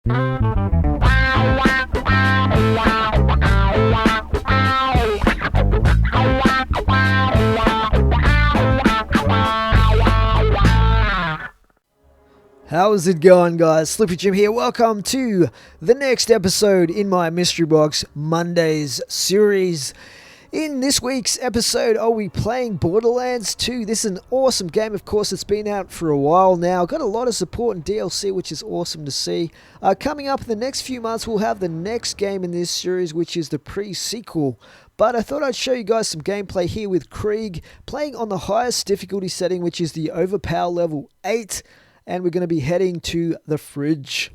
How's it going, guys? Slippery Jim here. Welcome to the next episode in my Mystery Box Mondays series. In this week's episode, I'll be playing Borderlands 2. This is an awesome game. Of course, it's been out for a while now. Got a lot of support in DLC, which is awesome to see. Coming up in the next few months, we'll have the next game in this series, which is the pre-sequel. But I thought I'd show you guys some gameplay here with Krieg, playing on the highest difficulty setting, which is the Overpower level 8. And we're going to be heading to the fridge.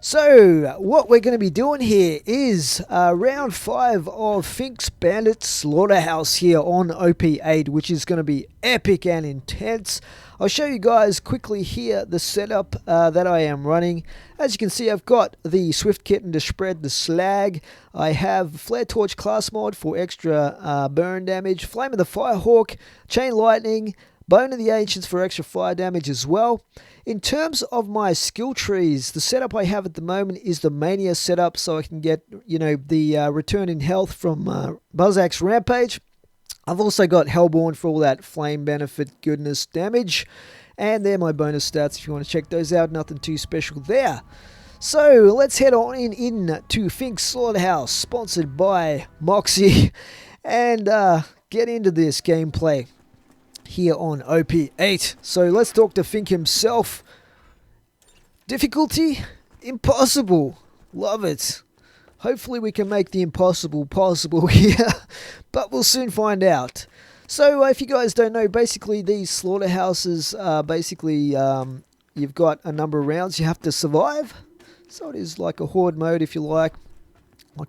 So, what we're going to be doing here is round 5 of Fink's Bandit Slaughterhouse here on OP8, which is going to be epic and intense. I'll show you guys quickly here the setup that I am running. As you can see, I've got the Swift Kitten to spread the slag. I have Flare Torch class mod for extra burn damage, Flame of the Firehawk, Chain Lightning, Bone of the Ancients for extra fire damage as well. In terms of my skill trees, the setup I have at the moment is the Mania setup, so I can get, the return in health from Buzzak's Rampage. I've also got Hellborn for all that flame benefit goodness damage. And they're my bonus stats if you want to check those out. Nothing too special there. So let's head on in to Fink's Slaughterhouse, sponsored by Moxie, and get into this gameplay here on OP8. So let's talk to Fink himself. Difficulty? Impossible. Love it. Hopefully we can make the impossible possible here, but we'll soon find out. So if you guys don't know, basically these slaughterhouses are you've got a number of rounds you have to survive. So it is like a horde mode, if you like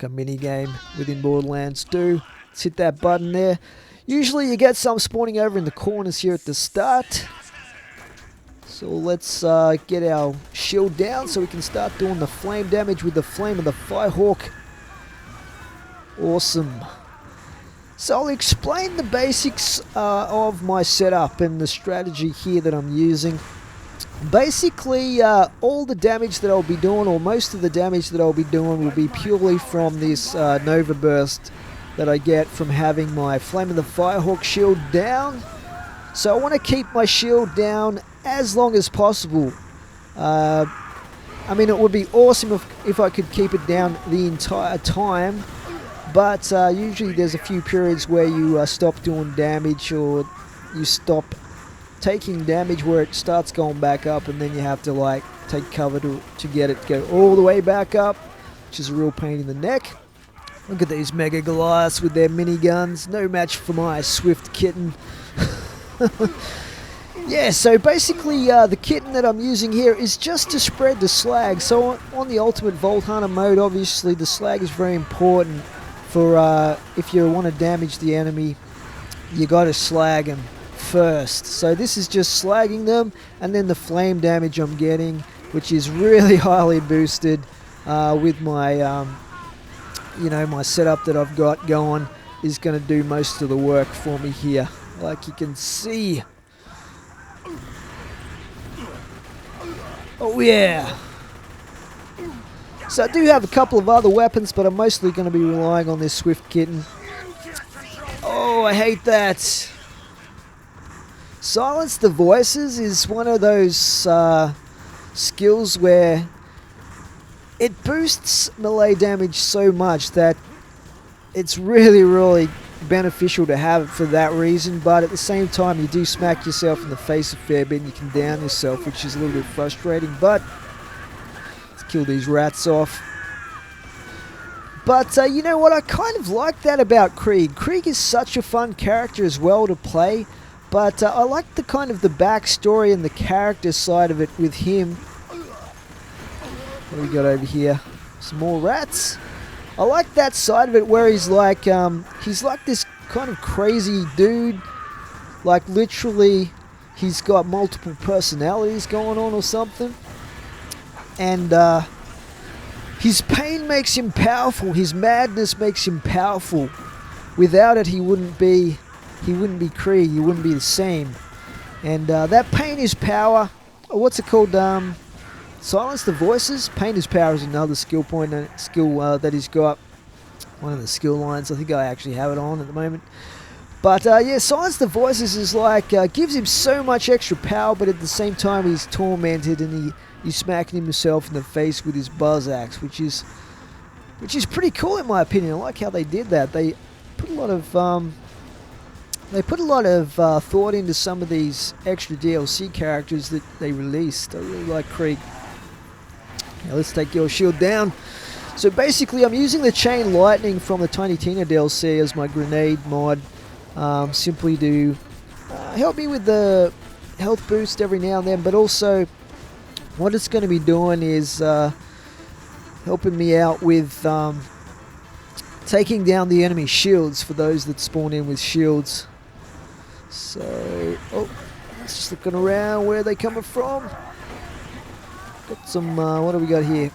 a mini game within Borderlands 2. Let's hit that button there. Usually you get some spawning over in the corners here at the start. So let's get our shield down so we can start doing the flame damage with the Flame of the Firehawk. Awesome. So I'll explain the basics of my setup and the strategy here that I'm using. Basically, all the damage that I'll be doing, or most of the damage that I'll be doing, will be purely from this Nova Burst that I get from having my Flame of the Firehawk shield down. So I want to keep my shield down as long as possible. I mean, it would be awesome if I could keep it down the entire time, but usually there's a few periods where you stop doing damage, or you stop taking damage where it starts going back up, and then you have to take cover to get it to go all the way back up, which is a real pain in the neck. Look at these Mega Goliaths with their miniguns. No match for my Swift Kitten. Yeah, so basically the kitten that I'm using here is just to spread the slag. So on the Ultimate Vault Hunter mode, obviously the slag is very important for if you want to damage the enemy, you got to slag them first. So this is just slagging them, and then the flame damage I'm getting, which is really highly boosted with my my setup that I've got going, is going to do most of the work for me here, like you can see. Oh yeah. So I do have a couple of other weapons, but I'm mostly going to be relying on this Swift Kitten. Oh, I hate that. Silence the Voices is one of those skills where it boosts melee damage so much that it's really, really beneficial to have it for that reason, but at the same time you do smack yourself in the face a fair bit and you can down yourself, which is a little bit frustrating, but let's kill these rats off. But you know what, I kind of like that about Krieg. Krieg is such a fun character as well to play, but I like the kind of the backstory and the character side of it with him. What do we got over here? Some more rats. I like that side of it where he's like this kind of crazy dude. Like literally, he's got multiple personalities going on or something. And his pain makes him powerful. His madness makes him powerful. Without it, he wouldn't be Krieg. He wouldn't be the same. And that pain is power. What's it called? Silence the voices. Painter's power is another skill point, that he's got. One of the skill lines. I think I actually have it on at the moment. But yeah, silence the voices is like gives him so much extra power, but at the same time he's tormented and he's smacking himself in the face with his buzz axe, which is pretty cool in my opinion. I like how they did that. They put a lot of thought into some of these extra DLC characters that they released. I really like Krieg. Now let's take your shield down. So basically I'm using the Chain Lightning from the Tiny Tina DLC as my grenade mod, simply to help me with the health boost every now and then, but also what it's going to be doing is helping me out with taking down the enemy shields for those that spawn in with shields. So, just looking around, where are they coming from? Got some, what do we got here?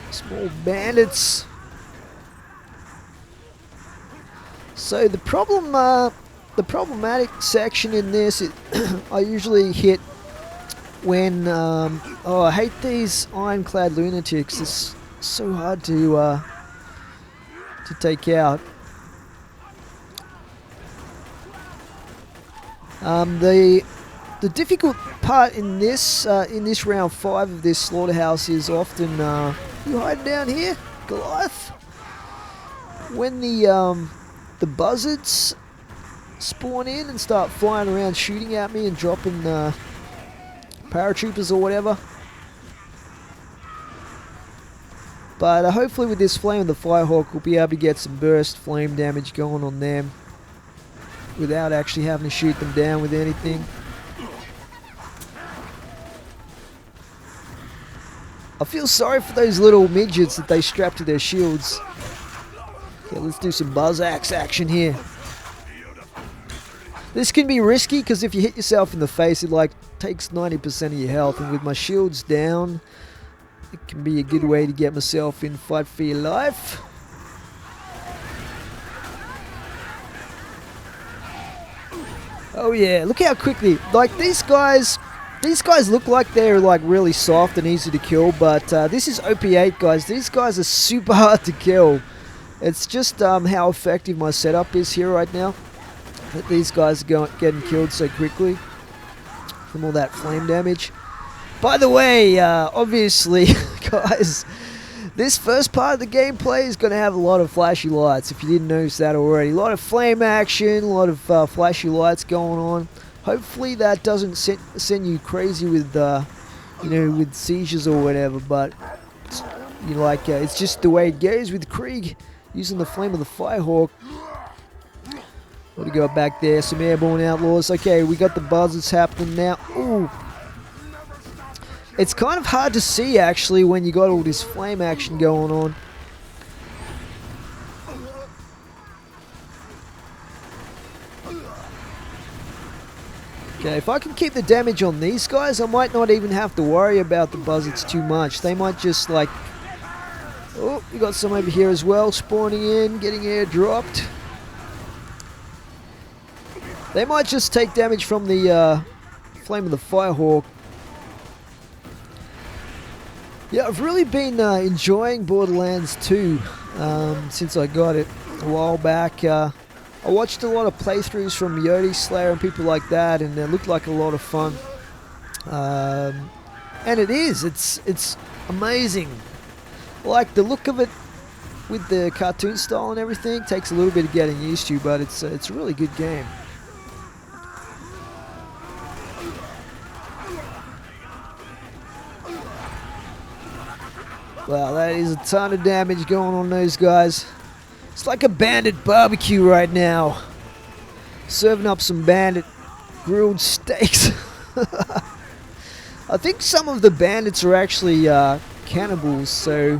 Small bandits. So the problematic section in this, I usually hit when, I hate these ironclad lunatics. It's so hard to take out. The difficult part in this round 5 of this Slaughterhouse is often you hiding down here, Goliath. When the buzzards spawn in and start flying around shooting at me and dropping paratroopers or whatever. But hopefully with this Flame of the Firehawk we'll be able to get some burst flame damage going on them without actually having to shoot them down with anything. I feel sorry for those little midgets that they strap to their shields. Okay, let's do some buzz axe action here. This can be risky because if you hit yourself in the face, it like takes 90% of your health, and with my shields down, it can be a good way to get myself in fight for your life. Oh yeah, look how quickly, like these guys look like they're like really soft and easy to kill, but this is OP8 guys. These guys are super hard to kill. It's just how effective my setup is here right now, that these guys are getting killed so quickly from all that flame damage. By the way, obviously, guys, this first part of the gameplay is going to have a lot of flashy lights, if you didn't notice that already. A lot of flame action, a lot of flashy lights going on. Hopefully that doesn't send you crazy with, with seizures or whatever, but, it's just the way it goes with Krieg, using the Flame of the Firehawk. What do we got back there? Some airborne outlaws. Okay, we got the buzzards happening now. Ooh. It's kind of hard to see, actually, when you got all this flame action going on. Okay, if I can keep the damage on these guys, I might not even have to worry about the buzzards too much. They might just, like... Oh, we got some over here as well, spawning in, getting airdropped. They might just take damage from the Flame of the Firehawk. Yeah, I've really been enjoying Borderlands 2 since I got it a while back. I watched a lot of playthroughs from Yodi Slayer and people like that, and it looked like a lot of fun. And it is. It's amazing. Like the look of it with the cartoon style and everything. Takes a little bit of getting used to, but it's a really good game. Wow, that is a ton of damage going on those guys. It's like a Bandit barbecue right now. Serving up some Bandit grilled steaks. I think some of the bandits are actually cannibals, so...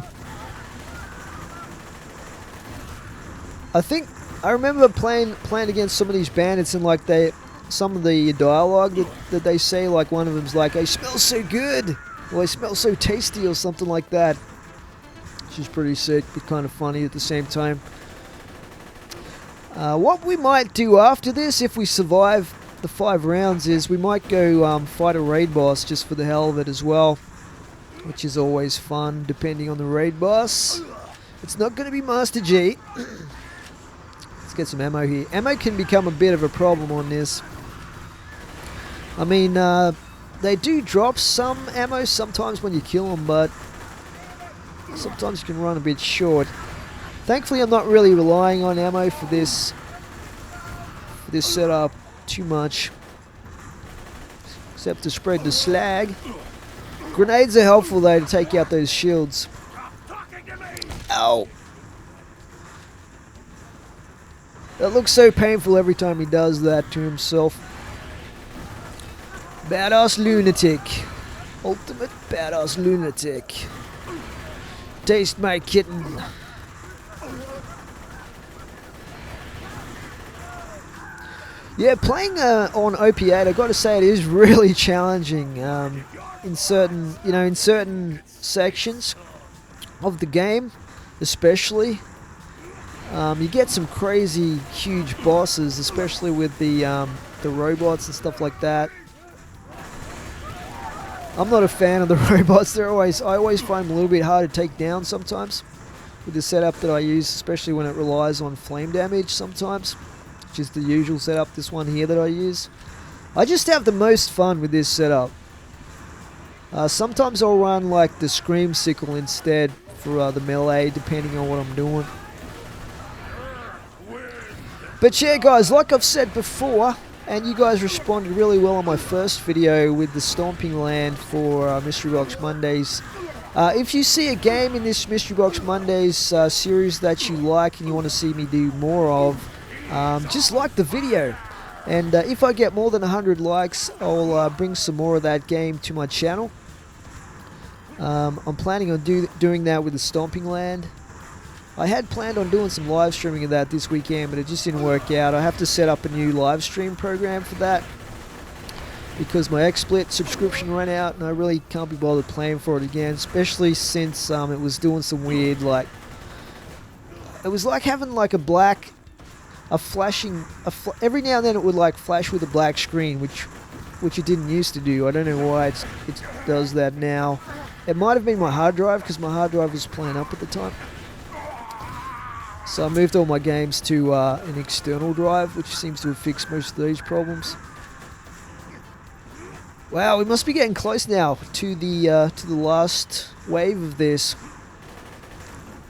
I remember playing against some of these bandits, and like some of the dialogue that they say, like one of them's like, "I smell so good," or "I smell so tasty," or something like that. Which is pretty sick, but kind of funny at the same time. What we might do after this, if we survive the 5 rounds, is we might go fight a raid boss just for the hell of it as well. which is always fun depending on the raid boss. It's not going to be Master G. Let's get some ammo here. Ammo can become a bit of a problem on this. I mean, they do drop some ammo sometimes when you kill them, but sometimes you can run a bit short. Thankfully, I'm not really relying on ammo for this setup too much, except to spread the slag. Grenades are helpful though to take out those shields. Ow! That looks so painful every time he does that to himself. Badass lunatic. Ultimate badass lunatic. Taste my kitten. Yeah, playing on OP8, I've got to say it is really challenging in certain sections of the game, especially. You get some crazy huge bosses, especially with the robots and stuff like that. I'm not a fan of the robots. I always find them a little bit hard to take down sometimes with the setup that I use, especially when it relies on flame damage sometimes, which is the usual setup, this one here that I use. I just have the most fun with this setup. Sometimes I'll run like the Scream Sickle instead for the melee, depending on what I'm doing. But yeah guys, like I've said before, and you guys responded really well on my first video with the Stomping Land for Mystery Box Mondays. If you see a game in this Mystery Box Mondays series that you like and you want to see me do more of, just like the video. And if I get more than 100 likes, I'll bring some more of that game to my channel. I'm planning on doing that with the Stomping Land. I had planned on doing some live streaming of that this weekend, but it just didn't work out. I have to set up a new live stream program for that because my XSplit subscription ran out and I really can't be bothered playing for it again, especially since it was doing some weird, like, it was like having like every now and then it would like flash with a black screen, which it didn't used to do. I don't know why it does that now. It might have been my hard drive, because my hard drive was playing up at the time. So I moved all my games to an external drive, which seems to have fixed most of these problems. Wow, we must be getting close now to the last wave of this.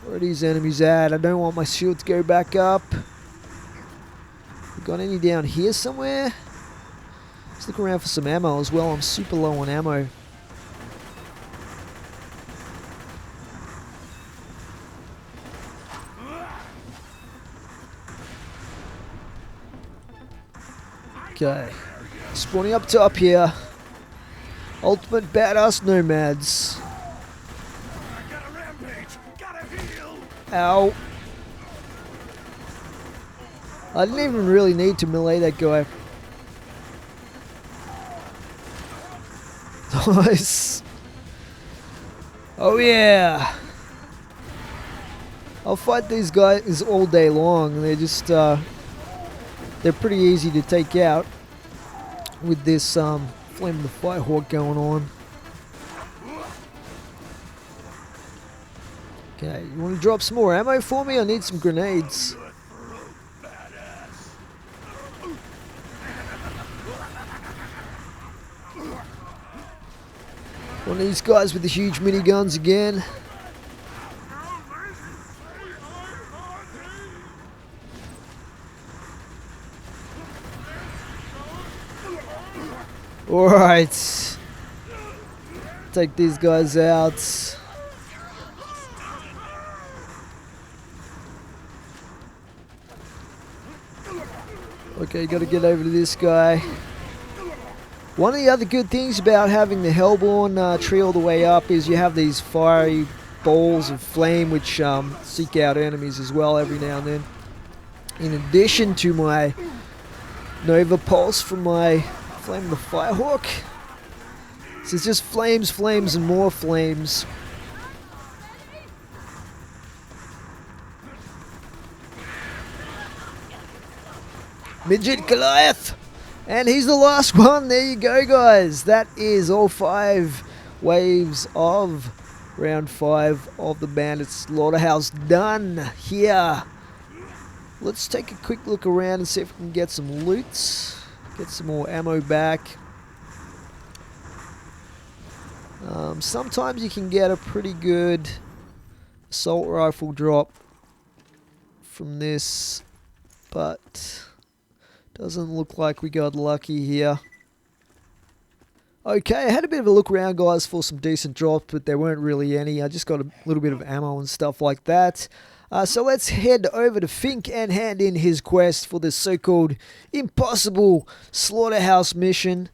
Where are these enemies at? I don't want my shield to go back up. Got any down here somewhere? Let's look around for some ammo as well. I'm super low on ammo. Okay, spawning up top here. Ultimate badass nomads. Ow. I didn't even really need to melee that guy. Nice. Oh yeah. I'll fight these guys all day long. They're just they're pretty easy to take out with this Flame of the Firehawk going on. Okay, you want to drop some more ammo for me? I need some grenades. One of these guys with the huge miniguns again. Alright. Take these guys out. Okay, gotta get over to this guy. One of the other good things about having the Hellborn tree all the way up is you have these fiery balls of flame which seek out enemies as well every now and then. In addition to my Nova Pulse from my Flame of the Firehawk. So it's just flames, flames, and more flames. Midget Goliath! And he's the last one. There you go, guys. That is all 5 waves of round 5 of the Bandit Slaughterhouse done here. Let's take a quick look around and see if we can get some loot, get some more ammo back. Sometimes you can get a pretty good assault rifle drop from this, but doesn't look like we got lucky here. Okay, I had a bit of a look around, guys, for some decent drops, but there weren't really any. I just got a little bit of ammo and stuff like that. So let's head over to Fink and hand in his quest for this so-called impossible Slaughterhouse mission.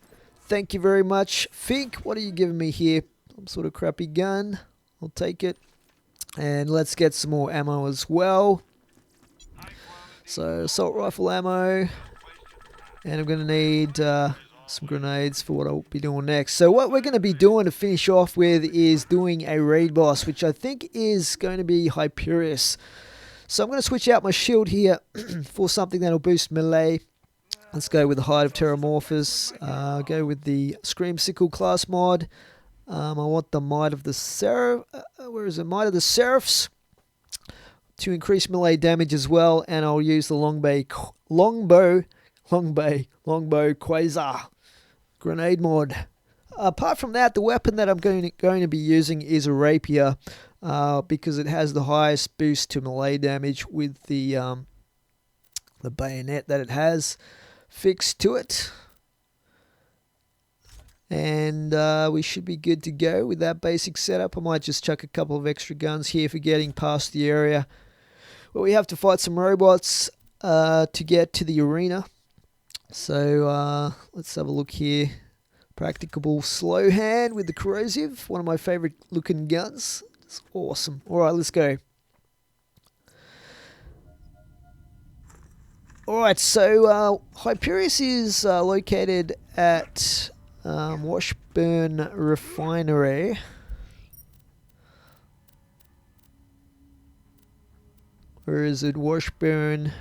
Thank you very much. Fink, what are you giving me here? Some sort of crappy gun. I'll take it. And let's get some more ammo as well. So, assault rifle ammo. And I'm going to need some grenades for what I'll be doing next. So what we're going to be doing to finish off with is doing a raid boss, which I think is going to be Hyperius. So I'm going to switch out my shield here for something that'll boost melee. Let's go with the Hide of Terramorphous. Go with the Scream Sickle class mod. I want the Might of the Seraph. Where is it? Might of the Seraphs to increase melee damage as well. And I'll use the longbow Quasar grenade mod. Apart from that, the weapon that I'm going to be using is a rapier, because it has the highest boost to melee damage with the bayonet that it has fixed to it. And we should be good to go with that basic setup. I might just chuck a couple of extra guns here for getting past the area where we have to fight some robots to get to the arena. So let's have a look here. Practicable slow hand with the corrosive, one of my favorite looking guns. It's awesome. Alright, let's go. Alright, so Hyperius is located at Washburn Refinery. Where is it? Washburn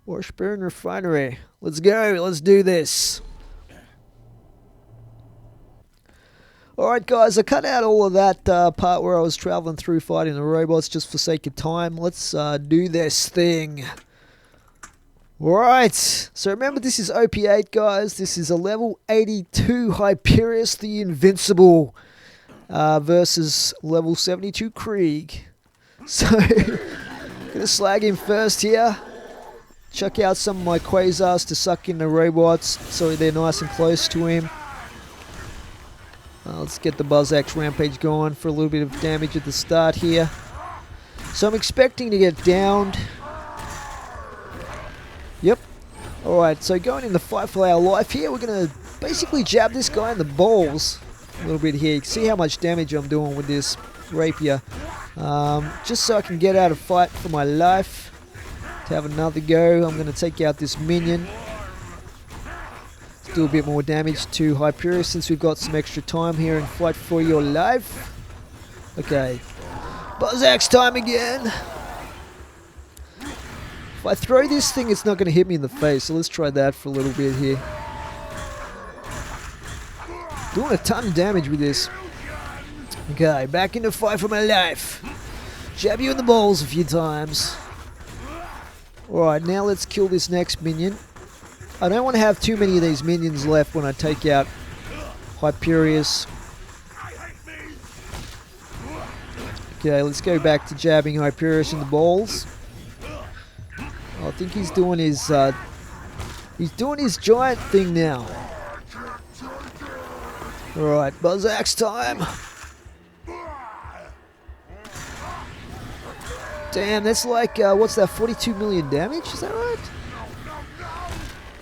Refinery. Let's go. Let's do this. Alright guys, I cut out all of that part where I was traveling through fighting the robots just for sake of time. Let's do this thing. Alright, so remember this is OP8 guys. This is a level 82 Hyperius the Invincible versus level 72 Krieg. So, gonna slag him first here. Chuck out some of my quasars to suck in the robots so they're nice and close to him. Let's get the Buzz Axe Rampage going for a little bit of damage at the start here. So I'm expecting to get downed. Yep. Alright, so going in the fight for our life here, we're going to basically jab this guy in the balls a little bit here. You can see how much damage I'm doing with this rapier. Just so I can get out of fight for my life. To have another go, I'm going to take out this minion. Do a bit more damage to Hyperius since we've got some extra time here and fight for your life. Okay. Buzz Axe time again. If I throw this thing, it's not going to hit me in the face, so let's try that for a little bit here. Doing a ton of damage with this. Okay, back into fight for my life. Jab you in the balls a few times. Alright, now let's kill this next minion. I don't want to have too many of these minions left when I take out Hyperius. Okay, let's go back to jabbing Hyperius in the balls. I think he's doing his giant thing now. Alright, Buzz Axe time. Damn, that's like, what's that, 42 million damage? Is that right?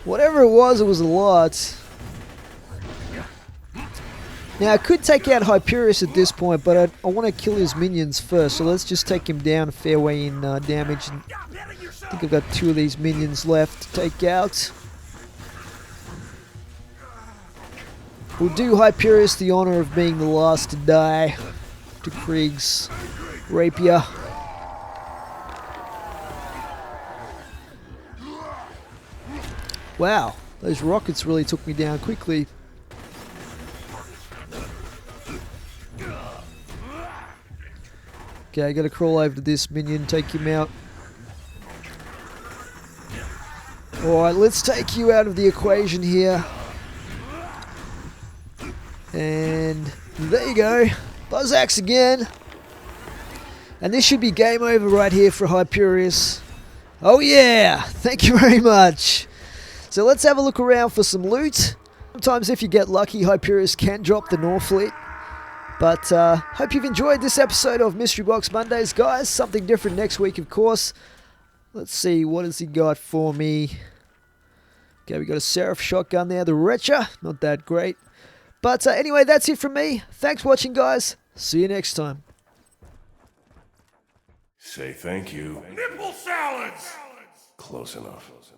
Whatever it was a lot. Now, I could take out Hyperius at this point, but I want to kill his minions first. So let's just take him down a fair way in damage. And I think I've got 2 of these minions left to take out. We'll do Hyperius the honor of being the last to die to Krieg's rapier. Wow, those rockets really took me down quickly. Okay, gotta crawl over to this minion, take him out. Alright, let's take you out of the equation here. And there you go. Buzz axe again. And this should be game over right here for Hyperius. Oh yeah! Thank you very much. So let's have a look around for some loot. Sometimes if you get lucky, Hyperius can drop the Norfleet. But hope you've enjoyed this episode of Mystery Box Mondays, guys. Something different next week, of course. Let's see, what has he got for me? Okay, we got a Seraph shotgun there. The Retcher, not that great. But anyway, that's it from me. Thanks for watching, guys. See you next time. Say thank you. Nipple salads! Close enough.